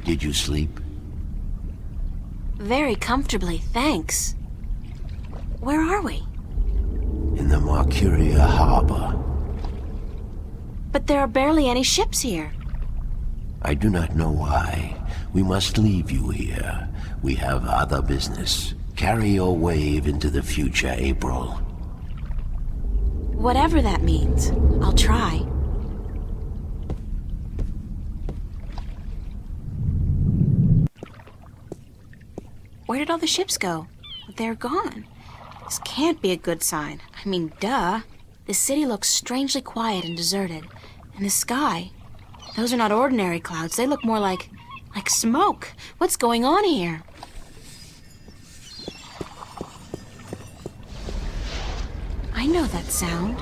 Did you sleep? Very comfortably, thanks. Where are we? In the Marcuria harbor. But there are barely any ships here. I do not know why. We must leave you here. We have other business. Carry your wave into the future, April. Whatever that means, I'll try. Where did all the ships go? They're gone. This can't be a good sign. I mean, duh. The city looks strangely quiet and deserted. And the sky, those are not ordinary clouds. They look more like smoke. What's going on here? I know that sound.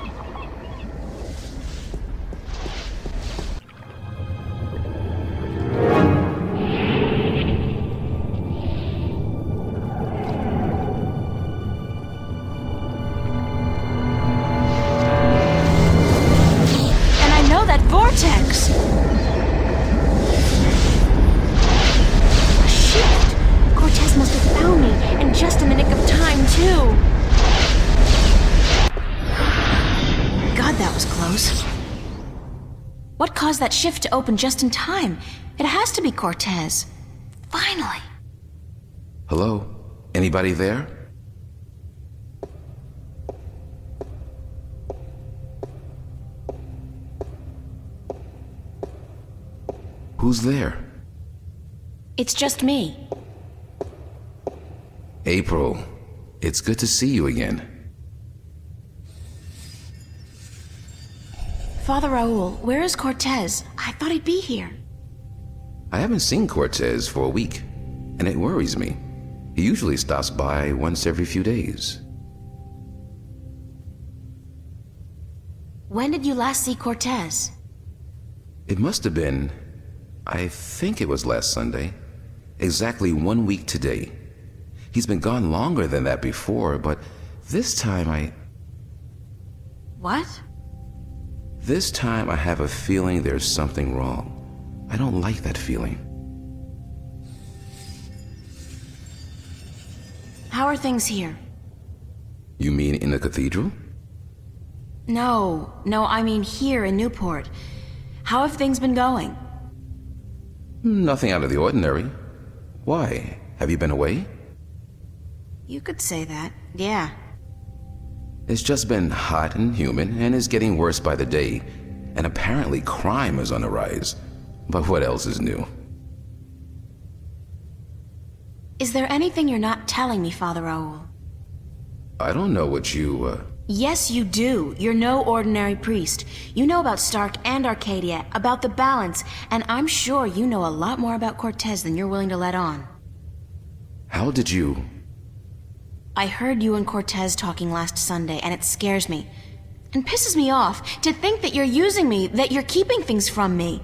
And I know that vortex. A shift. Cortez must have found me, and just in the nick of time, too. That was close. What caused that shift to open just in time? It has to be Cortez. Finally. Hello? Anybody there? Who's there? It's just me. April, it's good to see you again. Father Raul, where is Cortez? I thought he'd be here. I haven't seen Cortez for a week, and it worries me. He usually stops by once every few days. When did you last see Cortez? It must have been, I think it was last Sunday. Exactly 1 week today. He's been gone longer than that before, but this time What? This time I have a feeling there's something wrong. I don't like that feeling. How are things here? You mean in the cathedral? No, I mean here in Newport. How have things been going? Nothing out of the ordinary. Why? Have you been away? You could say that, yeah. It's just been hot and humid and is getting worse by the day. And apparently crime is on the rise. But what else is new? Is there anything you're not telling me, Father Raul? I don't know what you, Yes, you do. You're no ordinary priest. You know about Stark and Arcadia, about the balance, and I'm sure you know a lot more about Cortez than you're willing to let on. How did you... I heard you and Cortez talking last Sunday, and it scares me. And pisses me off to think that you're using me, that you're keeping things from me.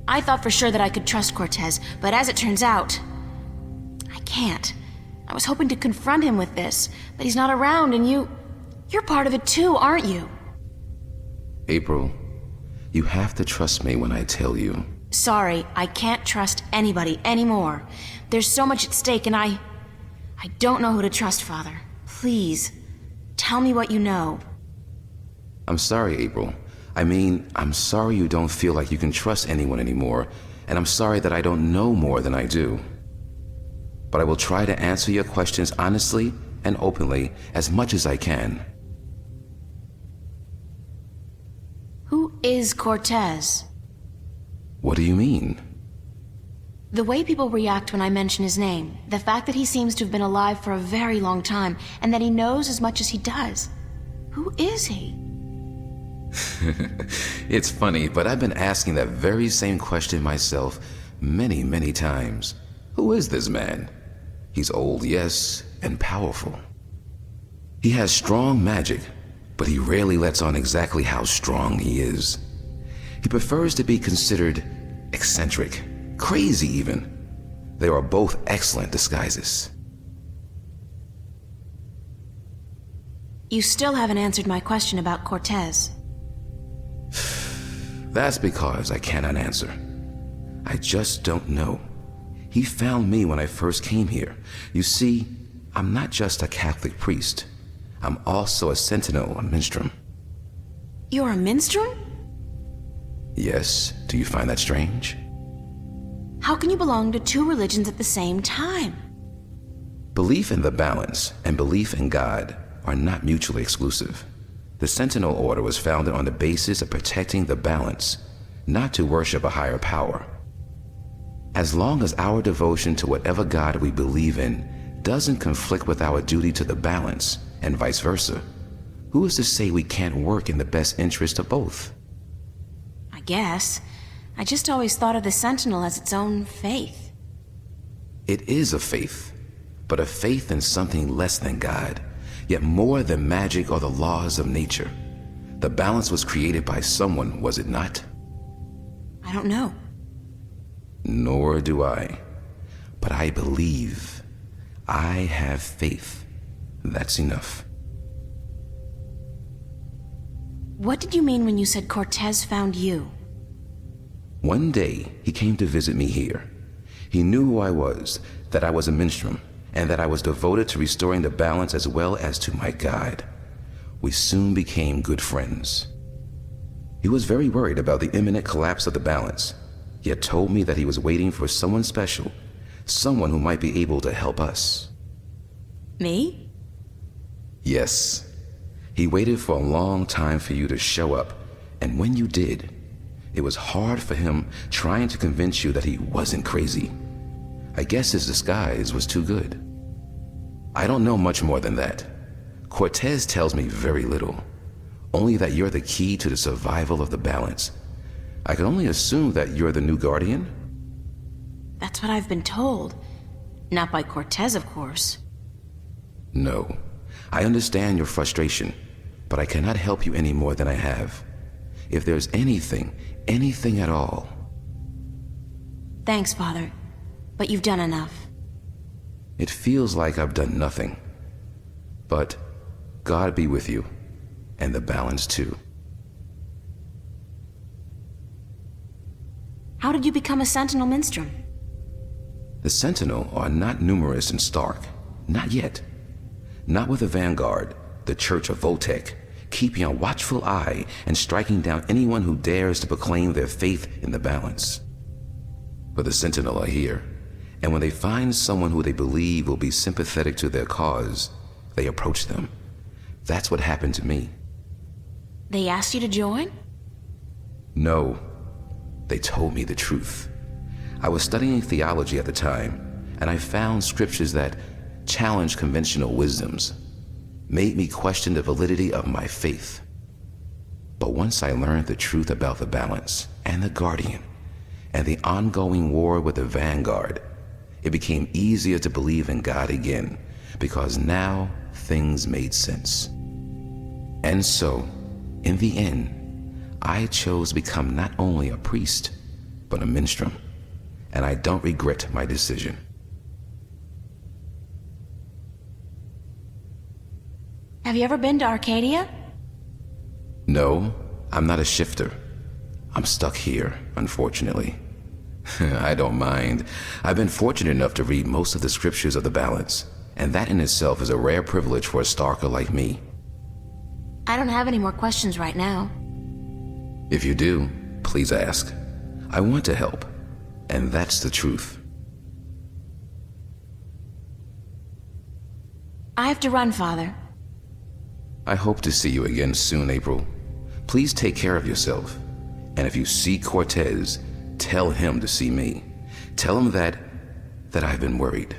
I thought for sure that I could trust Cortez, but as it turns out, I can't. I was hoping to confront him with this, but he's not around, and you're part of it too, aren't you? April, you have to trust me when I tell you. Sorry, I can't trust anybody anymore. There's so much at stake, and I don't know who to trust, Father. Please, tell me what you know. I'm sorry, April. I'm sorry you don't feel like you can trust anyone anymore, and I'm sorry that I don't know more than I do. But I will try to answer your questions honestly and openly as much as I can. Who is Cortez? What do you mean? The way people react when I mention his name, the fact that he seems to have been alive for a very long time, and that he knows as much as he does. Who is he? It's funny, but I've been asking that very same question myself many, many times. Who is this man? He's old, yes, and powerful. He has strong magic, but he rarely lets on exactly how strong he is. He prefers to be considered eccentric, crazy even. They are both excellent disguises. You still haven't answered my question about Cortez. That's because I cannot answer. I just don't know. He found me when I first came here. You see, I'm not just a Catholic priest. I'm also a sentinel, a minstrel. You're a minstrel? Yes, do you find that strange? How can you belong to two religions at the same time? Belief in the balance and belief in God are not mutually exclusive. The Sentinel Order was founded on the basis of protecting the balance, not to worship a higher power. As long as our devotion to whatever God we believe in doesn't conflict with our duty to the balance, and vice versa, who is to say we can't work in the best interest of both? I guess. I just always thought of the Sentinel as its own faith. It is a faith, but a faith in something less than God, yet more than magic or the laws of nature. The balance was created by someone, was it not? I don't know. Nor do I. But I believe. I have faith. That's enough. What did you mean when you said Cortez found you? One day, he came to visit me here. He knew who I was, that I was a minstrel, and that I was devoted to restoring the balance as well as to my God. We soon became good friends. He was very worried about the imminent collapse of the balance, yet told me that he was waiting for someone special, someone who might be able to help us. Me? Yes. He waited for a long time for you to show up, and when you did, it was hard for him trying to convince you that he wasn't crazy. I guess his disguise was too good. I don't know much more than that. Cortez tells me very little, only that you're the key to the survival of the balance. I can only assume that you're the new guardian? That's what I've been told. Not by Cortez, of course. No. I understand your frustration, but I cannot help you any more than I have. If there's anything at all. Thanks, Father. But you've done enough. It feels like I've done nothing. But God be with you, and the balance too. How did you become a Sentinel Minstrel? The Sentinel are not numerous and stark. Not yet. Not with the vanguard, the Church of Voltec, keeping a watchful eye and striking down anyone who dares to proclaim their faith in the balance. But the Sentinel are here, and when they find someone who they believe will be sympathetic to their cause, they approach them. That's what happened to me. They asked you to join? No. They told me the truth. I was studying theology at the time, and I found scriptures that challenged conventional wisdoms, made me question the validity of my faith. But once I learned the truth about the balance and the guardian and the ongoing war with the vanguard, it became easier to believe in God again, because now things made sense. And so, in the end, I chose to become not only a priest, but a minstrel, and I don't regret my decision. Have you ever been to Arcadia? No, I'm not a shifter. I'm stuck here, unfortunately. I don't mind. I've been fortunate enough to read most of the scriptures of the balance, and that in itself is a rare privilege for a Starker like me. I don't have any more questions right now. If you do, please ask. I want to help, and that's the truth. I have to run, Father. I hope to see you again soon, April. Please take care of yourself. And if you see Cortez, tell him to see me. Tell him that I've been worried.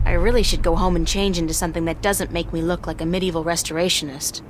I really should go home and change into something that doesn't make me look like a medieval restorationist.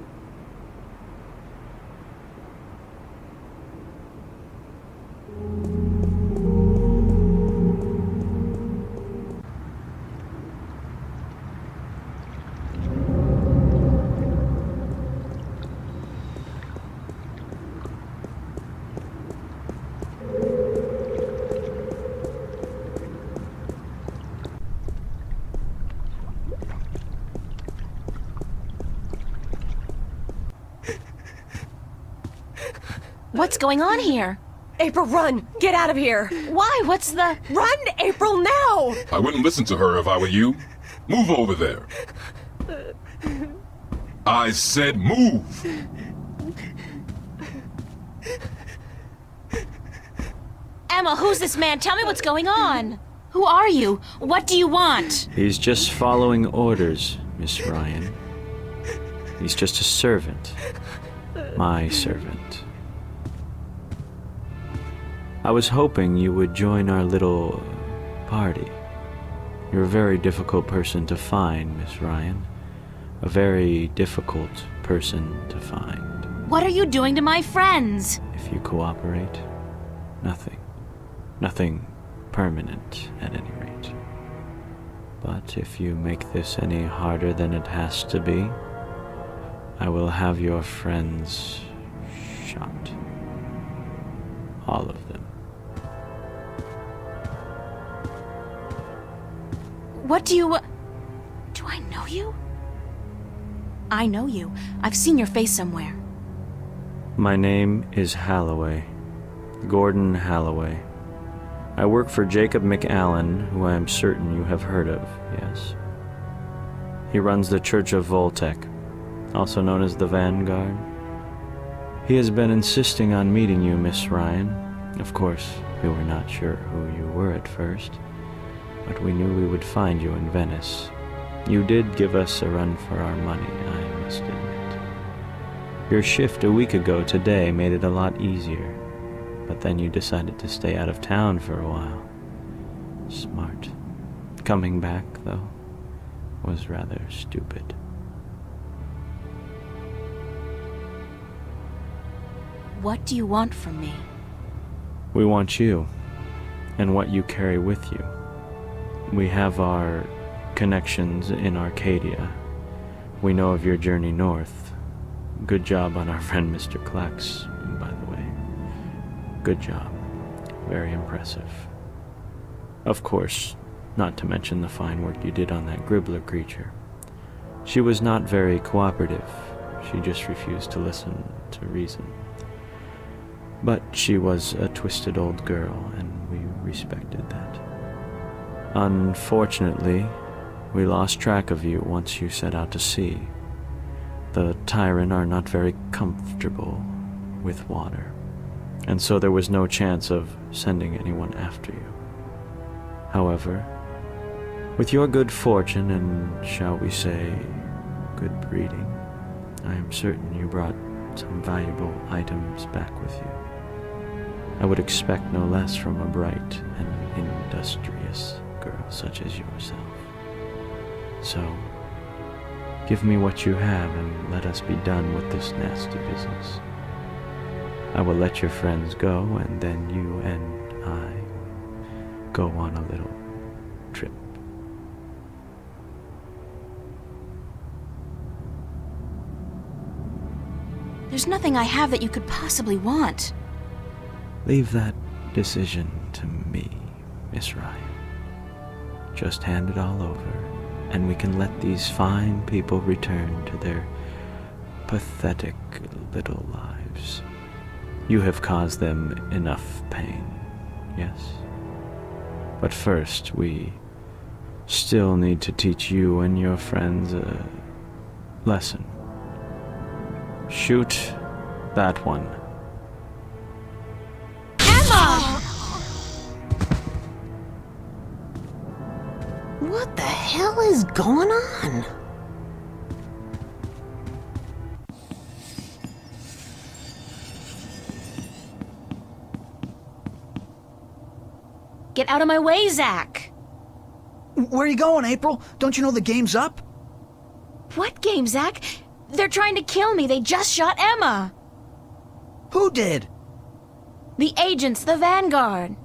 What's going on here? April, run! Get out of here! Why? What's the... Run, April, now! I wouldn't listen to her if I were you. Move over there. I said move! Emma, who's this man? Tell me what's going on. Who are you? What do you want? He's just following orders, Miss Ryan. He's just a servant. My servant. I was hoping you would join our little party. You're a very difficult person to find, Miss Ryan. A very difficult person to find. What are you doing to my friends? If you cooperate, nothing. Nothing permanent, at any rate. But if you make this any harder than it has to be, I will have your friends shot. All of them. What do you... Do I know you? I know you. I've seen your face somewhere. My name is Halloway. Gordon Halloway. I work for Jacob McAllen, who I am certain you have heard of, yes? He runs the Church of Voltec, also known as the Vanguard. He has been insisting on meeting you, Miss Ryan. Of course, we were not sure who you were at first, but we knew we would find you in Venice. You did give us a run for our money, I must admit. Your shift a week ago today made it a lot easier, but then you decided to stay out of town for a while. Smart. Coming back, though, was rather stupid. What do you want from me? We want you, and what you carry with you. We have our connections in Arcadia. We know of your journey north. Good job on our friend Mr. Klex, by the way. Good job. Very impressive. Of course, not to mention the fine work you did on that Gribbler creature. She was not very cooperative. She just refused to listen to reason. But she was a twisted old girl, and we respected that. Unfortunately, we lost track of you once you set out to sea. The Tyran are not very comfortable with water, and so there was no chance of sending anyone after you. However, with your good fortune and, shall we say, good breeding, I am certain you brought some valuable items back with you. I would expect no less from a bright and industrious girl such as yourself. So, give me what you have and let us be done with this nasty business. I will let your friends go, and then you and I go on a little trip. There's nothing I have that you could possibly want. Leave that decision to me, Miss Ryan. Just hand it all over, and we can let these fine people return to their pathetic little lives. You have caused them enough pain, yes? But first, we still need to teach you and your friends a lesson. Shoot that one. What the hell is going on? Get out of my way, Zach! Where are you going, April? Don't you know the game's up? What game, Zach? They're trying to kill me. They just shot Emma. Who did? The agents, the Vanguard.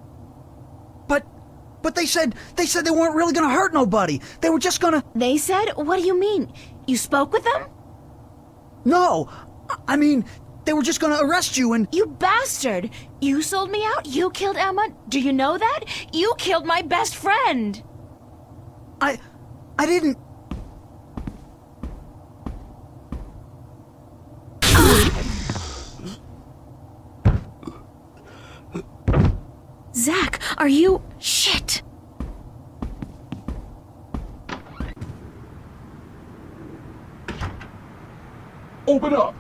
But they said they weren't really gonna hurt nobody. They were just gonna... They said? What do you mean? You spoke with them? No, I mean, they were just gonna arrest you and... You bastard! You sold me out? You killed Emma? Do you know that? You killed my best friend! I didn't... Are you... Shit! Open up!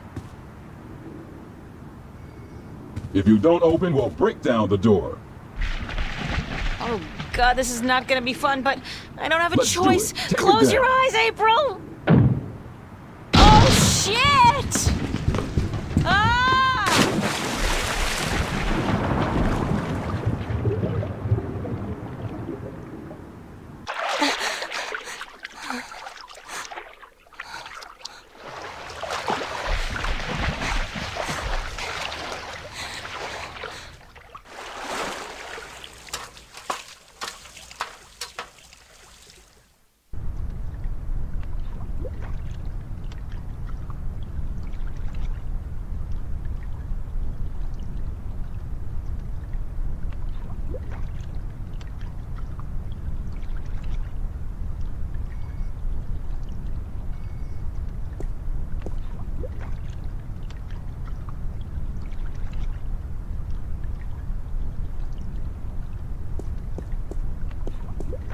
If you don't open, we'll break down the door. Oh god, this is not gonna be fun, but I don't have a Let's do choice. it. Take it Close your down. eyes, April! Oh shit! Ah!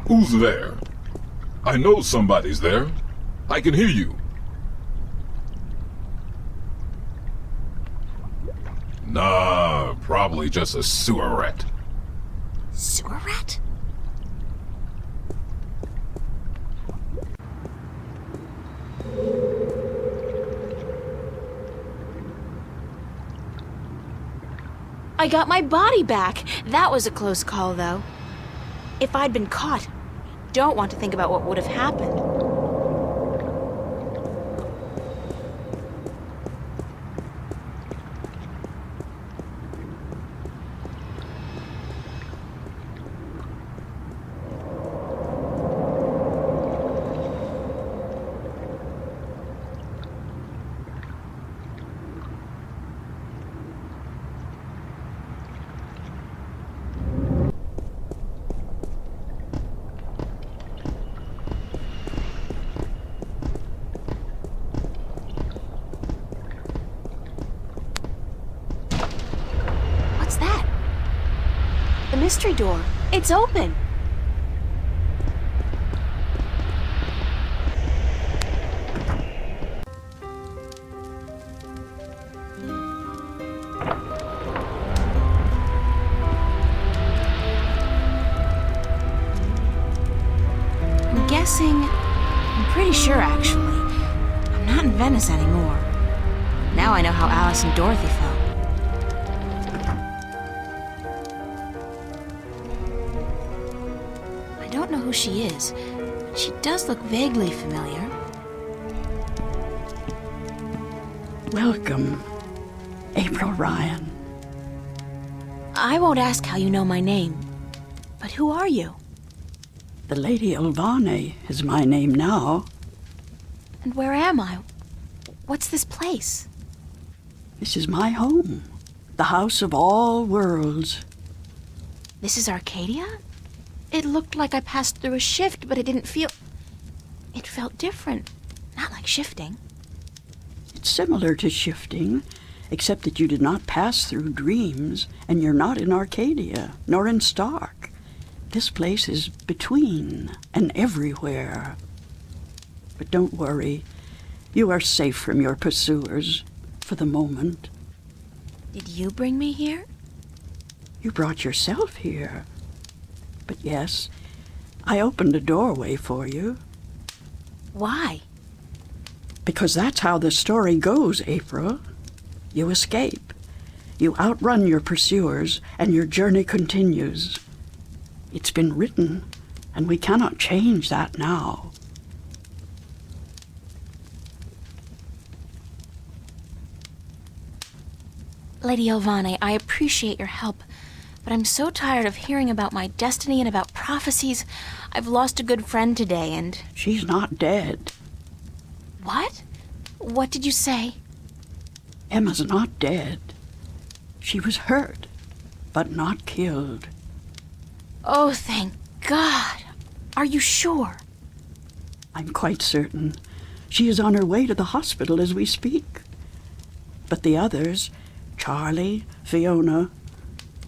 Who's there? I know somebody's there. I can hear you. Nah, probably just a sewer rat. Sewer rat? I got my body back. That was a close call, though. If I'd been caught, I don't want to think about what would have happened. The mystery door. It's open. I'm guessing... I'm pretty sure, actually. I'm not in Venice anymore. Now I know how Alice and Dorothy felt. I don't know who she is, but she does look vaguely familiar. Welcome, April Ryan. I won't ask how you know my name, but who are you? The Lady Olvane is my name now. And where am I? What's this place? This is my home, the house of all worlds. This is Arcadia? It looked like I passed through a shift, but it didn't feel... It felt different. Not like shifting. It's similar to shifting, except that you did not pass through dreams, and you're not in Arcadia, nor in Stark. This place is between and everywhere. But don't worry. You are safe from your pursuers, for the moment. Did you bring me here? You brought yourself here. But yes, I opened a doorway for you. Why? Because that's how the story goes, April. You escape. You outrun your pursuers, and your journey continues. It's been written, and we cannot change that now. Lady Olvane, I appreciate your help, but I'm so tired of hearing about my destiny and about prophecies. I've lost a good friend today, and... She's not dead. What? What did you say? Emma's not dead. She was hurt, but not killed. Oh, thank God. Are you sure? I'm quite certain. She is on her way to the hospital as we speak. But the others, Charlie, Fiona,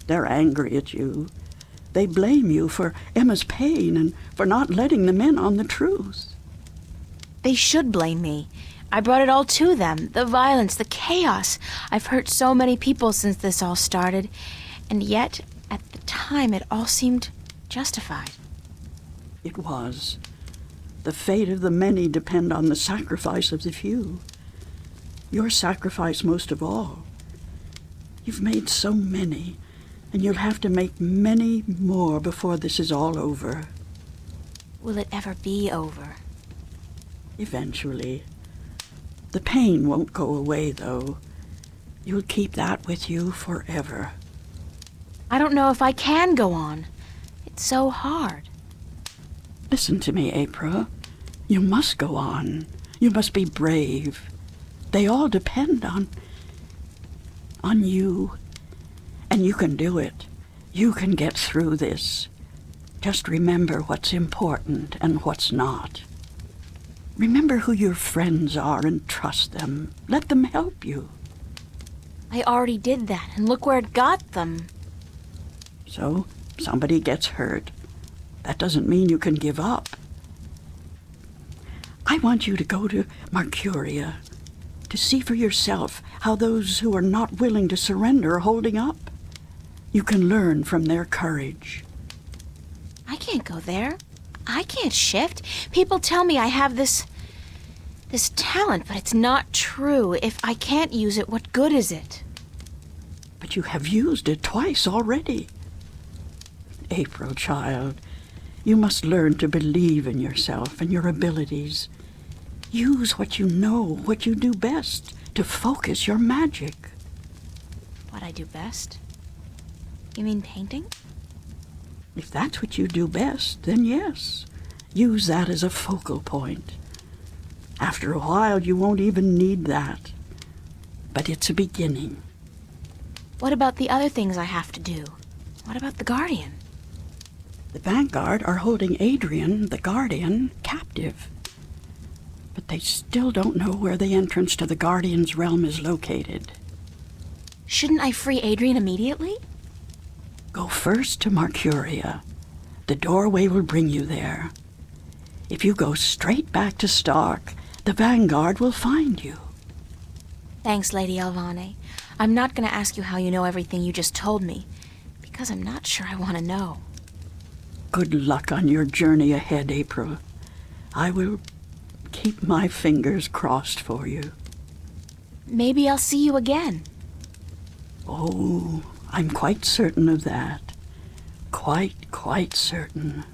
they're angry at you. They blame you for Emma's pain and for not letting them in on the truth. They should blame me. I brought it all to them. The violence, the chaos. I've hurt so many people since this all started. And yet, at the time, it all seemed justified. It was. The fate of the many depend on the sacrifice of the few. Your sacrifice most of all. You've made so many, and you'll have to make many more before this is all over. Will it ever be over? Eventually. The pain won't go away, though. You'll keep that with you forever. I don't know if I can go on. It's so hard. Listen to me, April. You must go on. You must be brave. They all depend on you. And you can do it. You can get through this. Just remember what's important and what's not. Remember who your friends are and trust them. Let them help you. I already did that, and look where it got them. So, somebody gets hurt. That doesn't mean you can give up. I want you to go to Marcuria, to see for yourself how those who are not willing to surrender are holding up. You can learn from their courage. I can't go there. I can't shift. People tell me I have this talent, but it's not true. If I can't use it, what good is it? But you have used it twice already. April, child, you must learn to believe in yourself and your abilities. Use what you know, what you do best, to focus your magic. What I do best? You mean painting? If that's what you do best, then yes. Use that as a focal point. After a while, you won't even need that. But it's a beginning. What about the other things I have to do? What about the Guardian? The Vanguard are holding Adrian, the Guardian, captive. But they still don't know where the entrance to the Guardian's realm is located. Shouldn't I free Adrian immediately? Go first to Marcuria. The doorway will bring you there. If you go straight back to Stark, the Vanguard will find you. Thanks, Lady Alvane. I'm not going to ask you how you know everything you just told me, because I'm not sure I want to know. Good luck on your journey ahead, April. I will keep my fingers crossed for you. Maybe I'll see you again. Oh, I'm quite certain of that. Quite certain.